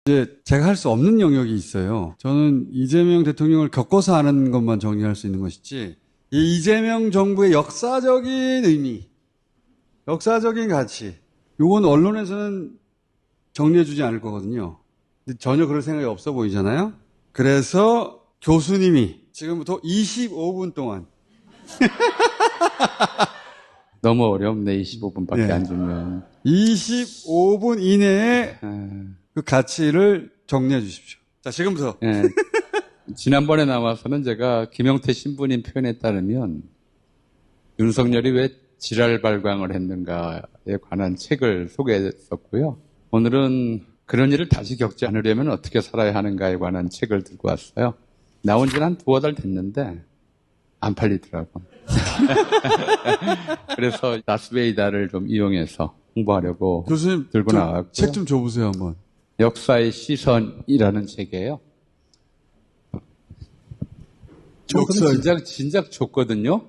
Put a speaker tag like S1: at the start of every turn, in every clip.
S1: 이제 제가 할 수 없는 영역이 있어요. 저는 이재명 대통령을 겪어서 아는 것만 정리할 수 있는 것이지, 이 이재명 정부의 역사적인 의미, 역사적인 가치, 요건 언론에서는 정리해주지 않을 거거든요. 근데 전혀 그럴 생각이 없어 보이잖아요. 그래서 교수님이 지금부터 25분 동안
S2: 너무 어렵네. 25분밖에
S1: 네.
S2: 안 주면.
S1: 25분 이내에 그 가치를 정리해 주십시오. 자, 지금부터.
S2: 예. 지난번에 나와서는 제가 김영태 신부님 표현에 따르면 윤석열이 왜 지랄 발광을 했는가에 관한 책을 소개했었고요. 오늘은 그런 일을 다시 겪지 않으려면 어떻게 살아야 하는가에 관한 책을 들고 왔어요. 나온 지는 한 2-3달 됐는데 안 팔리더라고. 그래서 다스베이다를 좀 이용해서 홍보하려고
S1: 교수님
S2: 들고 나왔고요.
S1: 책 좀 줘보세요 한번.
S2: 역사의 시선이라는 책이에요. 조금 진작 줬거든요.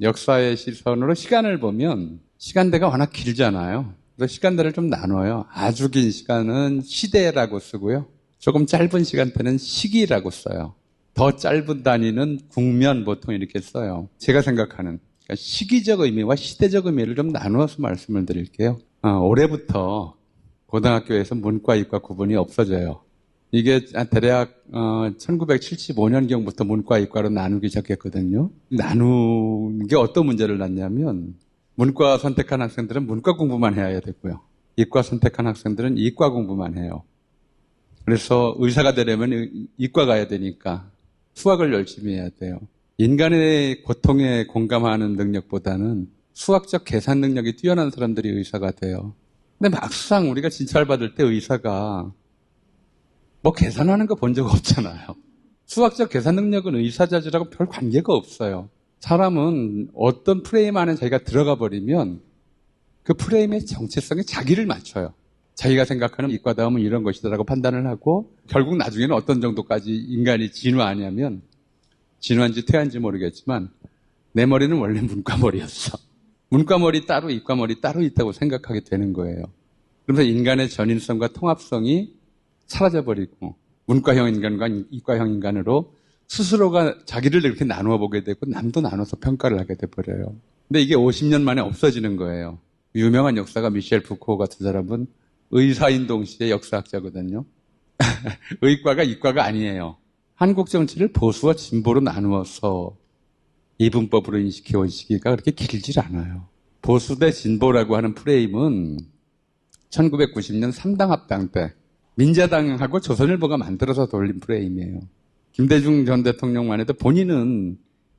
S2: 역사의 시선으로 시간을 보면 시간대가 워낙 길잖아요. 그래서 시간대를 좀 나눠요. 아주 긴 시간은 시대라고 쓰고요. 조금 짧은 시간대는 시기라고 써요. 더 짧은 단위는 국면 보통 이렇게 써요. 제가 생각하는 그러니까 시기적 의미와 시대적 의미를 좀 나누어서 말씀을 드릴게요. 올해부터 고등학교에서 문과, 이과 구분이 없어져요. 이게 대략 1975년경부터 문과, 이과로 나누기 시작했거든요. 나누는 게 어떤 문제를 낳냐면 문과 선택한 학생들은 문과 공부만 해야 되고요. 이과 선택한 학생들은 이과 공부만 해요. 그래서 의사가 되려면 이과 가야 되니까 수학을 열심히 해야 돼요. 인간의 고통에 공감하는 능력보다는 수학적 계산 능력이 뛰어난 사람들이 의사가 돼요. 근데 막상 우리가 진찰 받을 때 의사가 뭐 계산하는 거 본 적 없잖아요. 수학적 계산 능력은 의사자질하고 별 관계가 없어요. 사람은 어떤 프레임 안에 자기가 들어가 버리면 그 프레임의 정체성에 자기를 맞춰요. 자기가 생각하는 이과다움은 이런 것이다라고 판단을 하고 결국 나중에는 어떤 정도까지 인간이 진화하냐면 진화인지 퇴화인지 모르겠지만 내 머리는 원래 문과머리였어. 문과머리 따로 이과머리 따로 있다고 생각하게 되는 거예요. 그러면서 인간의 전인성과 통합성이 사라져버리고 문과형 인간과 이과형 인간으로 스스로가 자기를 이렇게 나누어 보게 되고 남도 나눠서 평가를 하게 돼버려요. 근데 이게 50년 만에 없어지는 거예요. 유명한 역사가 미셸 푸코 같은 사람은 의사인 동시에 역사학자거든요. 의과가 이과가 아니에요. 한국 정치를 보수와 진보로 나누어서 이분법으로 인식해온 시기가 그렇게 길질 않아요. 보수 대 진보라고 하는 프레임은 1990년 3당 합당 때 민자당하고 조선일보가 만들어서 돌린 프레임이에요. 김대중 전 대통령만 해도 본인은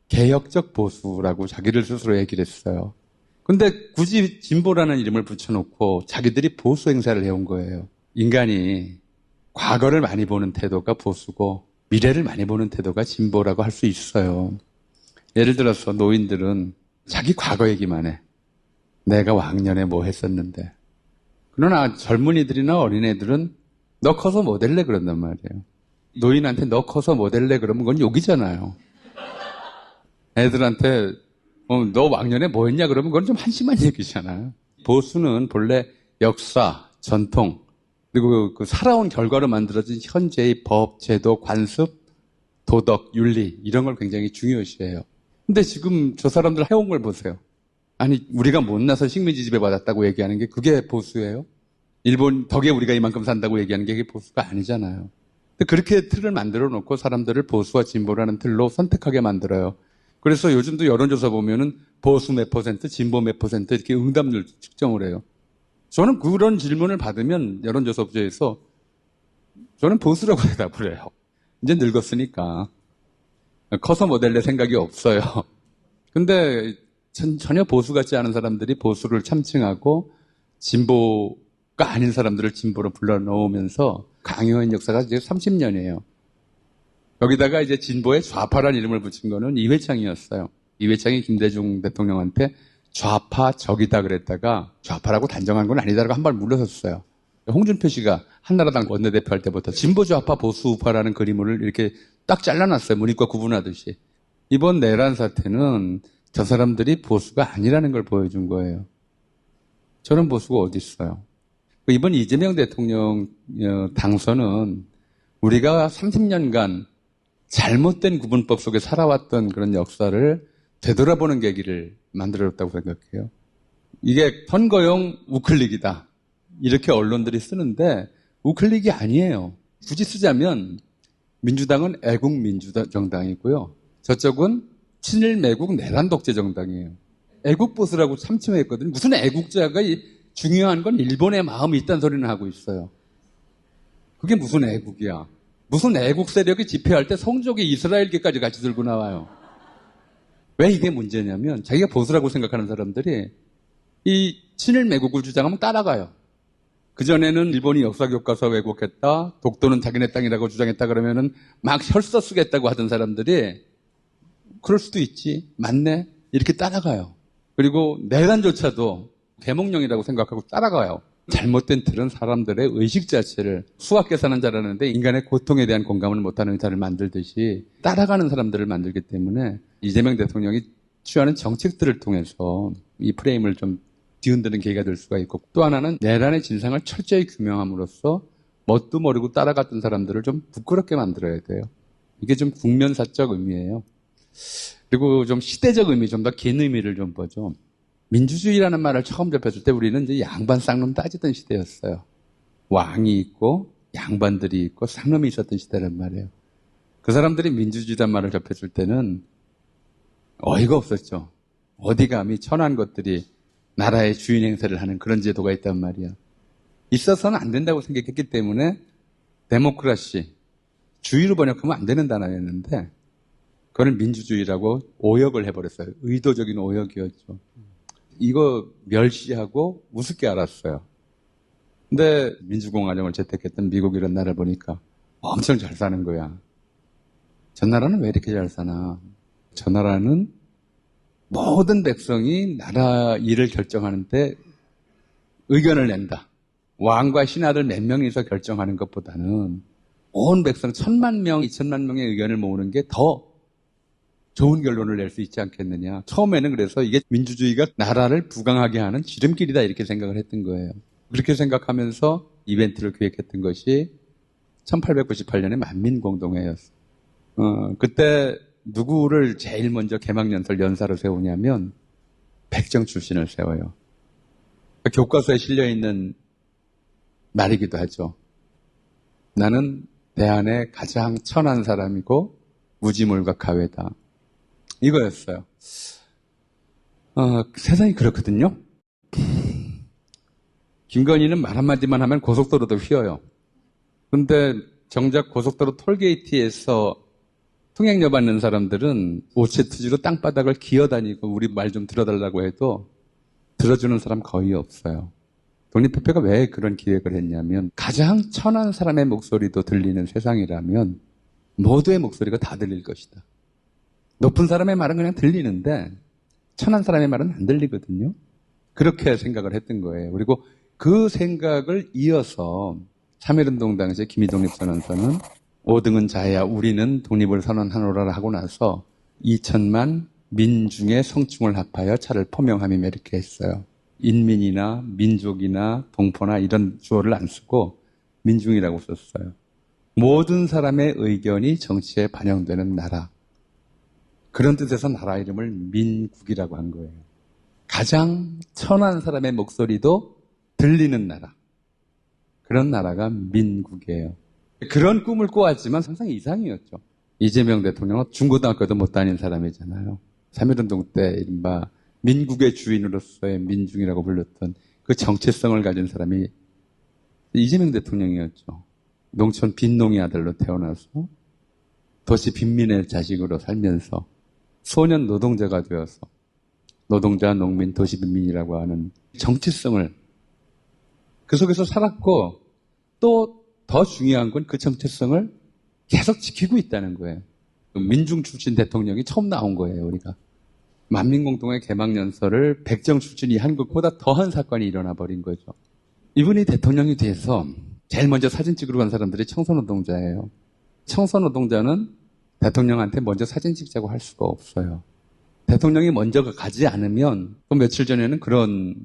S2: 개혁적 보수라고 자기를 스스로 얘기를 했어요. 근데 굳이 진보라는 이름을 붙여놓고 자기들이 보수 행사를 해온 거예요. 인간이 과거를 많이 보는 태도가 보수고 미래를 많이 보는 태도가 진보라고 할 수 있어요. 예를 들어서 노인들은 자기 과거 얘기만 해. 내가 왕년에 뭐 했었는데. 그러나 젊은이들이나 어린애들은 너 커서 뭐 될래 그런단 말이에요. 노인한테 너 커서 뭐 될래 그러면 그건 욕이잖아요. 애들한테 너 왕년에 뭐 했냐 그러면 그건 좀 한심한 얘기잖아요. 보수는 본래 역사, 전통, 그리고 그 살아온 결과로 만들어진 현재의 법, 제도, 관습, 도덕, 윤리 이런 걸 굉장히 중요시해요. 근데 지금 저 사람들 해온 걸 보세요. 아니 우리가 못나서 식민지 지배받았다고 얘기하는 게 그게 보수예요? 일본 덕에 우리가 이만큼 산다고 얘기하는 게 그게 보수가 아니잖아요. 근데 그렇게 틀을 만들어 놓고 사람들을 보수와 진보라는 틀로 선택하게 만들어요. 그래서 요즘도 여론조사 보면은 보수 몇 %, 진보 몇 % 이렇게 응답률 측정을 해요. 저는 그런 질문을 받으면 여론조사부에서 저는 보수라고 대답을 해요. 이제 늙었으니까. 커서 뭐 될래 생각이 없어요. 근데 전혀 보수 같지 않은 사람들이 보수를 참칭하고 진보가 아닌 사람들을 진보로 불러넣으면서 강요한 역사가 이제 30년이에요. 여기다가 이제 진보에 좌파란 이름을 붙인 거는 이회창이었어요. 이회창이 김대중 대통령한테 좌파 적이다 그랬다가 좌파라고 단정한 건 아니다라고 한 발 물러섰어요. 홍준표 씨가 한나라당 원내대표 할 때부터 진보 좌파 보수 우파라는 그림을 이렇게 딱 잘라놨어요. 문이과 구분하듯이. 이번 내란 사태는 저 사람들이 보수가 아니라는 걸 보여준 거예요. 저는 보수가 어디 있어요. 이번 이재명 대통령 당선은 우리가 30년간 잘못된 구분법 속에 살아왔던 그런 역사를 되돌아보는 계기를 만들어줬다고 생각해요. 이게 선거용 우클릭이다. 이렇게 언론들이 쓰는데 우클릭이 아니에요. 굳이 쓰자면 민주당은 애국민주정당이고요. 저쪽은 친일매국 내란독재정당이에요. 애국보수라고 참칭했거든요. 무슨 애국자가 중요한 건 일본의 마음이 있다는 소리는 하고 있어요. 그게 무슨 애국이야. 무슨 애국 세력이 집회할 때 성적이 이스라엘계까지 같이 들고 나와요. 왜 이게 문제냐면 자기가 보수라고 생각하는 사람들이 이 친일매국을 주장하면 따라가요. 그전에는 일본이 역사교과서 왜곡했다, 독도는 자기네 땅이라고 주장했다 그러면은 막 혈서 쓰겠다고 하던 사람들이 그럴 수도 있지, 맞네, 이렇게 따라가요. 그리고 내란조차도 계몽령이라고 생각하고 따라가요. 잘못된 틀은 사람들의 의식 자체를 수학 계산은 잘하는데 인간의 고통에 대한 공감을 못하는 의사를 만들듯이 따라가는 사람들을 만들기 때문에 이재명 대통령이 취하는 정책들을 통해서 이 프레임을 좀 뒤흔드는 계기가 될 수가 있고, 또 하나는 내란의 진상을 철저히 규명함으로써 뭣도 모르고 따라갔던 사람들을 좀 부끄럽게 만들어야 돼요. 이게 좀 국면사적 의미예요. 그리고 좀 시대적 의미, 좀 더 긴 의미를 좀 보죠. 민주주의라는 말을 처음 접했을 때 우리는 이제 양반 쌍놈 따지던 시대였어요. 왕이 있고 양반들이 있고 쌍놈이 있었던 시대란 말이에요. 그 사람들이 민주주의란 말을 접했을 때는 어이가 없었죠. 어디 감히 천한 것들이 나라의 주인 행세를 하는 그런 제도가 있단 말이야. 있어서는 안 된다고 생각했기 때문에 데모크라시, 주의로 번역하면 안 되는 단어였는데 그걸 민주주의라고 오역을 해버렸어요. 의도적인 오역이었죠. 이거 멸시하고 우습게 알았어요. 근데 민주공화정을 채택했던 미국 이런 나라를 보니까 엄청 잘 사는 거야. 저 나라는 왜 이렇게 잘 사나? 저 나라는 모든 백성이 나라 일을 결정하는데 의견을 낸다. 왕과 신하들 몇 명이서 결정하는 것보다는 온 백성 1,000만 명, 2,000만 명의 의견을 모으는 게 더 좋은 결론을 낼 수 있지 않겠느냐. 처음에는 그래서 이게 민주주의가 나라를 부강하게 하는 지름길이다 이렇게 생각을 했던 거예요. 그렇게 생각하면서 이벤트를 기획했던 것이 1898년의 만민공동회였어요. 그때 누구를 제일 먼저 개막연설 연사로 세우냐면 백정 출신을 세워요. 교과서에 실려있는 말이기도 하죠. 나는 대한의 가장 천한 사람이고 무지물과 가외다. 이거였어요. 세상이 그렇거든요. 김건희는 말 한마디만 하면 고속도로도 휘어요. 근데 정작 고속도로 톨게이트에서 통행료 받는 사람들은 오체투지로 땅바닥을 기어다니고 우리 말 좀 들어달라고 해도 들어주는 사람 거의 없어요. 독립협회가 왜 그런 기획을 했냐면 가장 천한 사람의 목소리도 들리는 세상이라면 모두의 목소리가 다 들릴 것이다. 높은 사람의 말은 그냥 들리는데 천한 사람의 말은 안 들리거든요. 그렇게 생각을 했던 거예요. 그리고 그 생각을 이어서 3.1운동 당시에 김희독립 선언서는 5등은 자야 우리는 독립을 선언하노라 하고 나서 2천만 민중의 성충을 합하여 차를 포명함이며 이렇게 했어요. 인민이나 민족이나 동포나 이런 주어를 안 쓰고 민중이라고 썼어요. 모든 사람의 의견이 정치에 반영되는 나라. 그런 뜻에서 나라 이름을 민국이라고 한 거예요. 가장 천한 사람의 목소리도 들리는 나라. 그런 나라가 민국이에요. 그런 꿈을 꾸었지만 상당히 이상이었죠. 이재명 대통령은 중고등학교도 못 다닌 사람이잖아요. 3.1운동 때 이른바 민국의 주인으로서의 민중이라고 불렀던 그 정체성을 가진 사람이 이재명 대통령이었죠. 농촌 빈농의 아들로 태어나서 도시 빈민의 자식으로 살면서 소년 노동자가 되어서 노동자, 농민, 도시 빈민이라고 하는 정체성을 그 속에서 살았고 또 더 중요한 건 그 정체성을 계속 지키고 있다는 거예요. 민중 출신 대통령이 처음 나온 거예요, 우리가. 만민공동회 개막연설을 백정 출신이 한 것보다 더한 사건이 일어나 버린 거죠. 이분이 대통령이 돼서 제일 먼저 사진 찍으러 간 사람들이 청소노동자예요. 청소노동자는 대통령한테 먼저 사진 찍자고 할 수가 없어요. 대통령이 먼저 가지 않으면 또 며칠 전에는 그런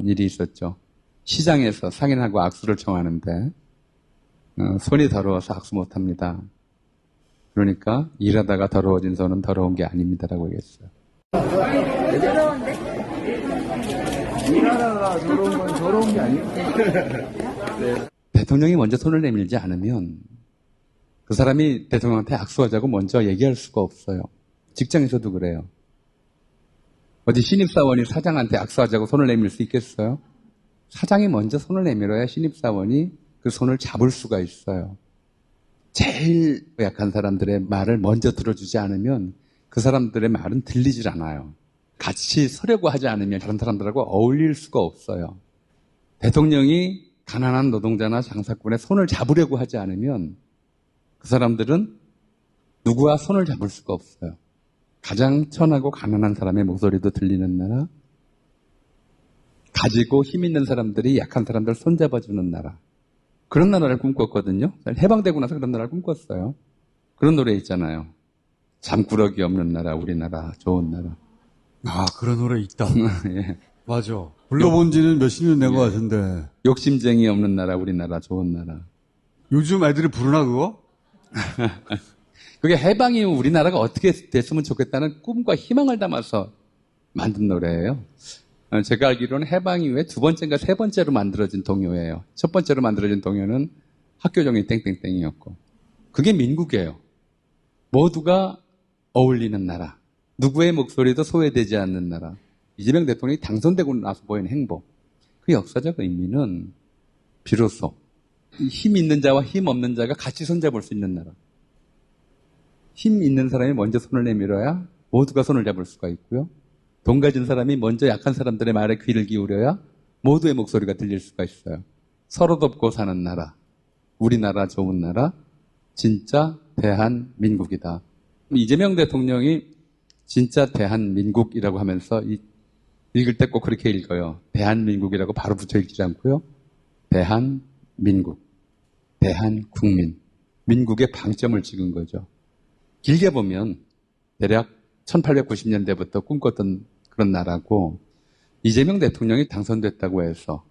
S2: 일이 있었죠. 시장에서 상인하고 악수를 청하는데 손이 더러워서 악수 못합니다. 그러니까 일하다가 더러워진 손은 더러운 게 아닙니다라고 얘기했어요.
S3: 더러운데?
S4: 일하다가 더러운 건 더러운 게 아니에요.
S2: 대통령이 먼저 손을 내밀지 않으면 그 사람이 대통령한테 악수하자고 먼저 얘기할 수가 없어요. 직장에서도 그래요. 어디 신입사원이 사장한테 악수하자고 손을 내밀 수 있겠어요? 사장이 먼저 손을 내밀어야 신입사원이 그 손을 잡을 수가 있어요. 제일 약한 사람들의 말을 먼저 들어주지 않으면 그 사람들의 말은 들리질 않아요. 같이 서려고 하지 않으면 다른 사람들하고 어울릴 수가 없어요. 대통령이 가난한 노동자나 장사꾼의 손을 잡으려고 하지 않으면 그 사람들은 누구와 손을 잡을 수가 없어요. 가장 천하고 가난한 사람의 목소리도 들리는 나라, 가지고 힘 있는 사람들이 약한 사람들 손잡아주는 나라, 그런 나라를 꿈꿨거든요. 해방되고 나서 그런 나라를 꿈꿨어요. 그런 노래 있잖아요. 잠꾸러기 없는 나라, 우리나라, 좋은 나라.
S1: 아, 그런 노래 있다.
S2: 예.
S1: 맞아. 불러본 지는 몇십 년 된 것 같은데.
S2: 욕심쟁이 없는 나라, 우리나라, 좋은 나라.
S1: 요즘 애들이 부르나, 그거?
S2: 그게 해방이 우리나라가 어떻게 됐으면 좋겠다는 꿈과 희망을 담아서 만든 노래예요. 제가 알기로는 해방 이후에 두 번째인가 세 번째로 만들어진 동요예요. 첫 번째로 만들어진 동요는 학교종이 땡땡땡이었고, 그게 민국이에요. 모두가 어울리는 나라, 누구의 목소리도 소외되지 않는 나라, 이재명 대통령이 당선되고 나서 보인 행보, 그 역사적 의미는 비로소 힘 있는 자와 힘 없는 자가 같이 손잡을 수 있는 나라, 힘 있는 사람이 먼저 손을 내밀어야 모두가 손을 잡을 수가 있고요, 돈 가진 사람이 먼저 약한 사람들의 말에 귀를 기울여야 모두의 목소리가 들릴 수가 있어요. 서로 돕고 사는 나라, 우리나라, 좋은 나라, 진짜 대한민국이다. 이재명 대통령이 진짜 대한민국이라고 하면서 읽을 때 꼭 그렇게 읽어요. 대한민국이라고 바로 붙여 읽지 않고요. 대한민국, 대한국민, 민국의 방점을 찍은 거죠. 길게 보면 대략 1890년대부터 꿈꿨던 그런 나라고, 이재명 대통령이 당선됐다고 해서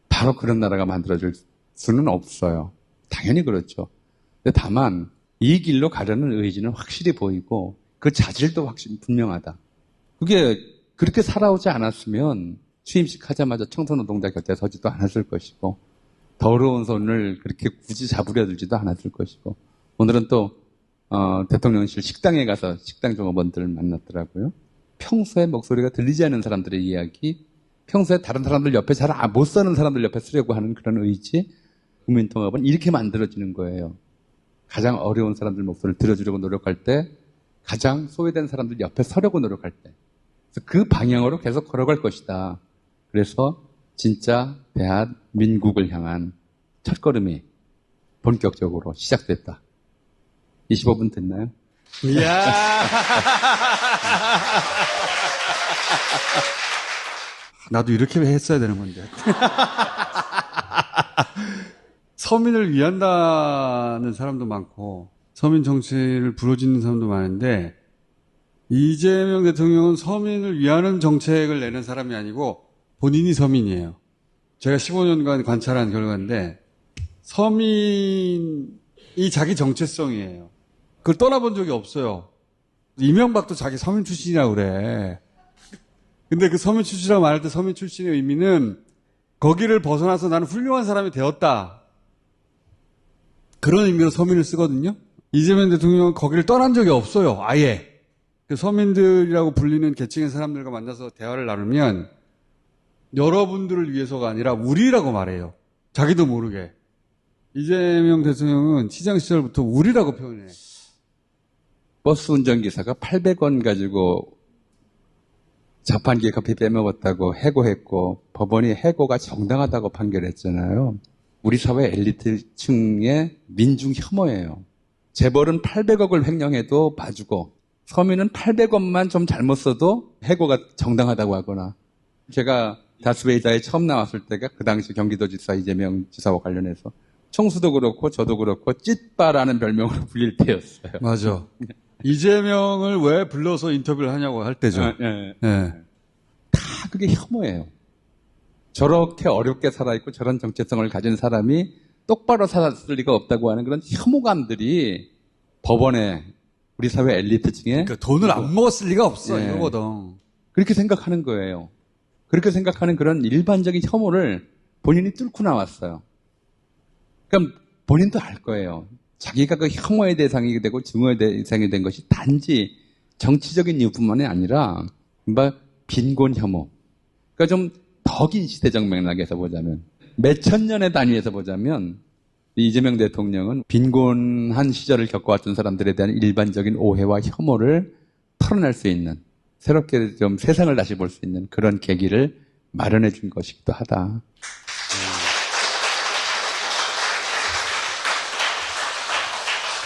S2: 바로 그런 나라가 만들어질 수는 없어요. 당연히 그렇죠. 근데 다만 이 길로 가려는 의지는 확실히 보이고 그 자질도 확실히 분명하다. 그게 그렇게 살아오지 않았으면 취임식 하자마자 청소노동자 곁에 서지도 않았을 것이고, 더러운 손을 그렇게 굳이 잡으려 들지도 않았을 것이고, 오늘은 또 대통령실 식당에 가서 식당 종업원들을 만났더라고요. 평소에 목소리가 들리지 않는 사람들의 이야기, 평소에 다른 사람들 옆에 잘 못 사는 사람들 옆에 쓰려고 하는 그런 의지, 국민통합은 이렇게 만들어지는 거예요. 가장 어려운 사람들 목소리를 들어주려고 노력할 때, 가장 소외된 사람들 옆에 서려고 노력할 때, 그래서 그 방향으로 계속 걸어갈 것이다. 그래서 진짜 대한민국을 향한 첫걸음이 본격적으로 시작됐다. 25분 됐나요?
S1: 이야. 나도 이렇게 했어야 되는 건데. 서민을 위한다는 사람도 많고, 서민 정치를 부러지는 사람도 많은데, 이재명 대통령은 서민을 위하는 정책을 내는 사람이 아니고 본인이 서민이에요. 제가 15년간 관찰한 결과인데, 서민이 자기 정체성이에요. 그걸 떠나본 적이 없어요. 이명박도 자기 서민 출신이라고 그래. 근데 그 서민 출신이라고 말할 때 서민 출신의 의미는 거기를 벗어나서 나는 훌륭한 사람이 되었다, 그런 의미로 서민을 쓰거든요. 이재명 대통령은 거기를 떠난 적이 없어요. 아예. 그 서민들이라고 불리는 계층의 사람들과 만나서 대화를 나누면 여러분들을 위해서가 아니라 우리라고 말해요. 자기도 모르게. 이재명 대통령은 시장 시절부터 우리라고 표현해.
S2: 버스 운전기사가 800원 가지고 자판기 커피 빼먹었다고 해고했고, 법원이 해고가 정당하다고 판결했잖아요. 우리 사회 엘리트층의 민중 혐오예요. 재벌은 800억을 횡령해도 봐주고, 서민은 800원만 좀 잘못 써도 해고가 정당하다고 하거나. 제가 다스베이다에 처음 나왔을 때가 그 당시 경기도지사 이재명 지사와 관련해서 청수도 그렇고 저도 그렇고 찢바라는 별명으로 불릴 때였어요.
S1: 맞아. 이재명을 왜 불러서 인터뷰를 하냐고 할 때죠.
S2: 네.
S1: 네.
S2: 다 그게 혐오예요. 저렇게 어렵게 살아있고 저런 정체성을 가진 사람이 똑바로 살았을 리가 없다고 하는 그런 혐오감들이 법원에 우리 사회 엘리트층에
S1: 그러니까 돈을 안 먹었을 리가 없어,
S2: 예.
S1: 이거거든.
S2: 그렇게 생각하는 거예요. 그렇게 생각하는 그런 일반적인 혐오를 본인이 뚫고 나왔어요. 그럼 본인도 알 거예요. 자기가 그 혐오의 대상이 되고 증오의 대상이 된 것이 단지 정치적인 이유뿐만이 아니라 빈곤 혐오. 그러니까 좀 더 긴 시대적 맥락에서 보자면 몇천 년의 단위에서 보자면 이재명 대통령은 빈곤한 시절을 겪어왔던 사람들에 대한 일반적인 오해와 혐오를 털어낼 수 있는 새롭게 좀 세상을 다시 볼 수 있는 그런 계기를 마련해 준 것이기도 하다.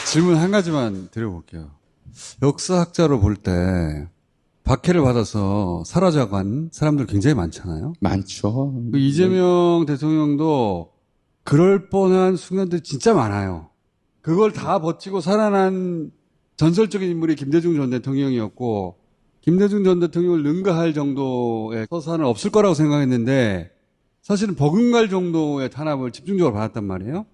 S1: 질문 한 가지만 드려볼게요. 역사학자로 볼 때 박해를 받아서 사라져간 사람들 굉장히 많잖아요.
S2: 많죠.
S1: 그 이재명 대통령도 그럴 뻔한 순간들이 진짜 많아요. 그걸 다 버티고 살아난 전설적인 인물이 김대중 전 대통령이었고, 김대중 전 대통령을 능가할 정도의 서사는 없을 거라고 생각했는데 사실은 버금갈 정도의 탄압을 집중적으로 받았단 말이에요.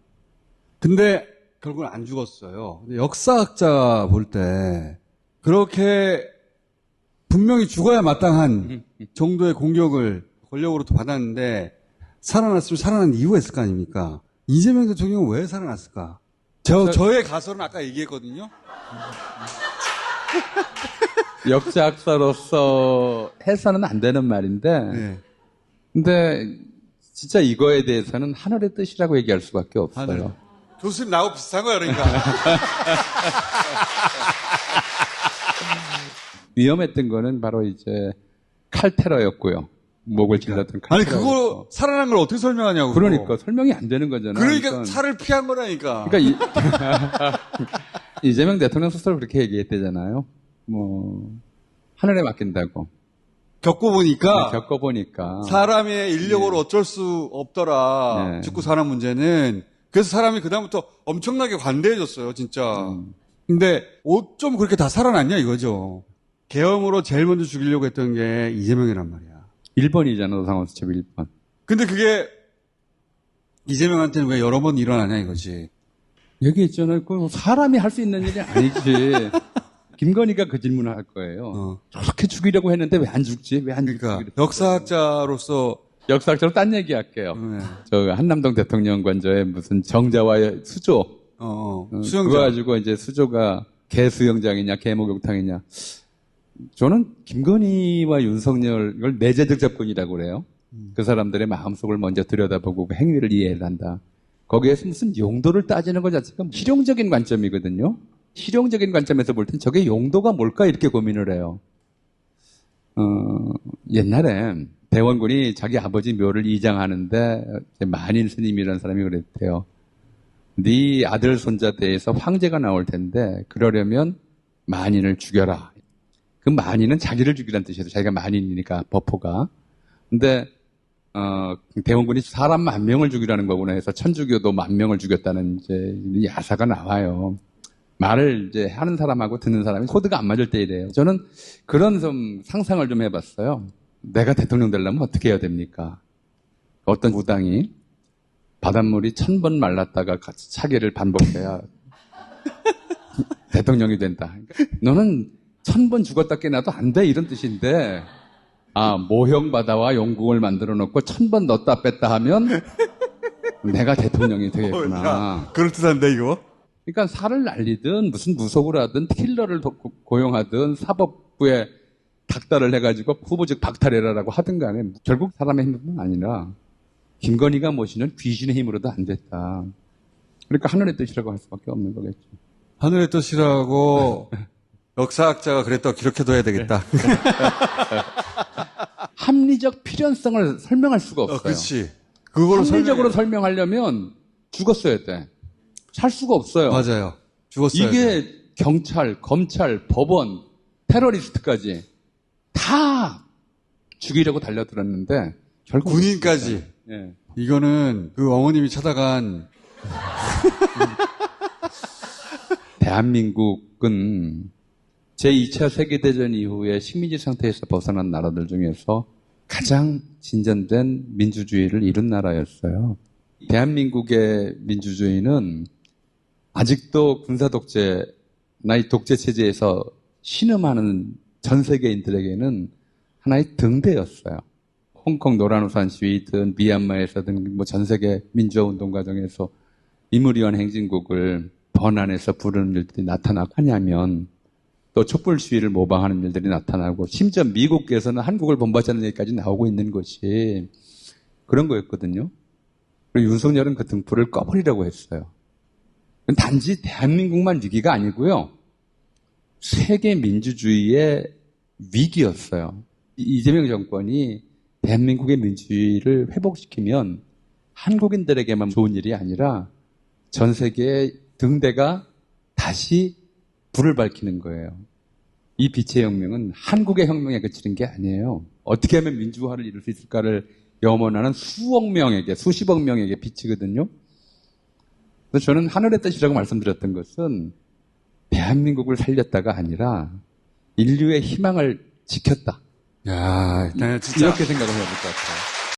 S1: 근데 결국은 안 죽었어요. 근데 역사학자 볼 때 그렇게 분명히 죽어야 마땅한 정도의 공격을 권력으로부터 받았는데 살아났으면 살아난 이유가 있을 거 아닙니까? 이재명 대통령은 왜 살아났을까? 저의 가설은 아까 얘기했거든요.
S2: 역사학사로서 해서는 안 되는 말인데,
S1: 네.
S2: 근데 진짜 이거에 대해서는 하늘의 뜻이라고 얘기할 수밖에 없어요.
S1: 하늘. 교수님 나하고 비슷한 거야, 그러니까.
S2: 위험했던 거는 바로 이제 칼테러였고요. 목을 찔렀던 칼테러.
S1: 아니, 그거 살아난 걸 어떻게 설명하냐고.
S2: 그러니까 설명이 안 되는 거잖아요.
S1: 그러니까 살을 피한 거라니까.
S2: 그러니까 이재명 대통령 스스로 그렇게 얘기했대잖아요. 하늘에 맡긴다고.
S1: 겪어보니까.
S2: 겪어보니까.
S1: 사람의 인력으로 어쩔 수 없더라.
S2: 네.
S1: 죽고 사는 문제는. 그래서 사람이 그다음부터 엄청나게 관대해졌어요, 진짜. 근데 어쩜 그렇게 다 살아났냐 이거죠. 계엄으로 제일 먼저 죽이려고 했던 게 이재명이란 말이야.
S2: 1번이잖아, 노상원수첩 1번.
S1: 근데 그게 이재명한테는 왜 여러 번 일어나냐 이거지.
S2: 얘기했잖아요. 그 사람이 할 수 있는 일이 아니지. 김건희가 그 질문을 할 거예요. 저렇게 죽이려고 했는데 왜 안 죽지? 왜 안 죽지?
S1: 그러니까 역사학자로서
S2: 역사학자로 딴 얘기 할게요.
S1: 네.
S2: 저 한남동 대통령 관저에 무슨 정자와의 수조.
S1: 수영장.
S2: 그거 가지고 이제 수조가 개수영장이냐, 개목욕탕이냐. 저는 김건희와 윤석열을 내재적 접근이라고 그래요. 그 사람들의 마음속을 먼저 들여다보고 그 행위를 이해를 한다. 거기에서 무슨 용도를 따지는 것 자체가 실용적인 관점이거든요. 실용적인 관점에서 볼 땐 저게 용도가 뭘까 이렇게 고민을 해요. 옛날에 대원군이 자기 아버지 묘를 이장하는데 만인 스님이라는 사람이 그랬대요. 네 아들 손자 대에서 황제가 나올 텐데 그러려면 만인을 죽여라. 그 만인은 자기를 죽이라는 뜻이에요. 자기가 만인이니까 버포가. 근데 대원군이 사람 10,000명을 죽이라는 거구나 해서 천주교도 10,000명을 죽였다는 이제 야사가 나와요. 말을 이제 하는 사람하고 듣는 사람이 코드가 안 맞을 때 이래요. 저는 그런 좀 상상을 좀 해봤어요. 내가 대통령 되려면 어떻게 해야 됩니까? 어떤 무당이 바닷물이 1000번 말랐다가 같이 차기를 반복해야 대통령이 된다. 그러니까 너는 1000번 죽었다 깨나도 안 돼 이런 뜻인데 모형 바다와 용궁을 만들어 놓고 1000번 넣었다 뺐다 하면 내가 대통령이 되겠구나.
S1: 그럴듯한데 이거?
S2: 그러니까 살을 날리든 무슨 무속을 하든 킬러를 고용하든 사법부에 닥달을 해가지고 후보직 박탈해라라고 하든 간에 결국 사람의 힘뿐만 아니라 김건희가 모시는 귀신의 힘으로도 안 됐다. 그러니까 하늘의 뜻이라고 할 수밖에 없는 거겠죠.
S1: 하늘의 뜻이라고 역사학자가 그랬다고 기록해둬야 되겠다.
S2: 합리적 필연성을 설명할 수가 없어요.
S1: 그렇지. 그걸로
S2: 합리적으로 설명하려면 죽었어야 돼. 살 수가 없어요.
S1: 맞아요. 죽었어요.
S2: 이게 경찰, 검찰, 법원, 테러리스트까지 다 죽이려고 달려들었는데 결국
S1: 군인까지.
S2: 예.
S1: 이거는 그 어머님이 찾아간
S2: 대한민국은 제2차 세계대전 이후에 식민지 상태에서 벗어난 나라들 중에서 가장 진전된 민주주의를 이룬 나라였어요. 대한민국의 민주주의는 아직도 군사 독재나 이 독재 체제에서 신음하는 전 세계인들에게는 하나의 등대였어요. 홍콩 노란우산 시위든 미얀마에서든 뭐 전 세계 민주화 운동 과정에서 임의위원 행진곡을 번안해서 부르는 일들이 나타나고 하냐면 또 촛불 시위를 모방하는 일들이 나타나고 심지어 미국에서는 한국을 본받자는 얘기까지 나오고 있는 것이 그런 거였거든요. 그리고 윤석열은 그 등불을 꺼버리려고 했어요. 단지 대한민국만 위기가 아니고요. 세계 민주주의의 위기였어요. 이재명 정권이 대한민국의 민주주의를 회복시키면 한국인들에게만 좋은 일이 아니라 전 세계의 등대가 다시 불을 밝히는 거예요. 이 빛의 혁명은 한국의 혁명에 그치는 게 아니에요. 어떻게 하면 민주화를 이룰 수 있을까를 염원하는 수억 명에게, 수십억 명에게 빛이거든요. 그래서 저는 하늘의 뜻이라고 말씀드렸던 것은 대한민국을 살렸다가 아니라 인류의 희망을 지켰다.
S1: 야, 진짜
S2: 이렇게 생각을 해야 될 것 같아요.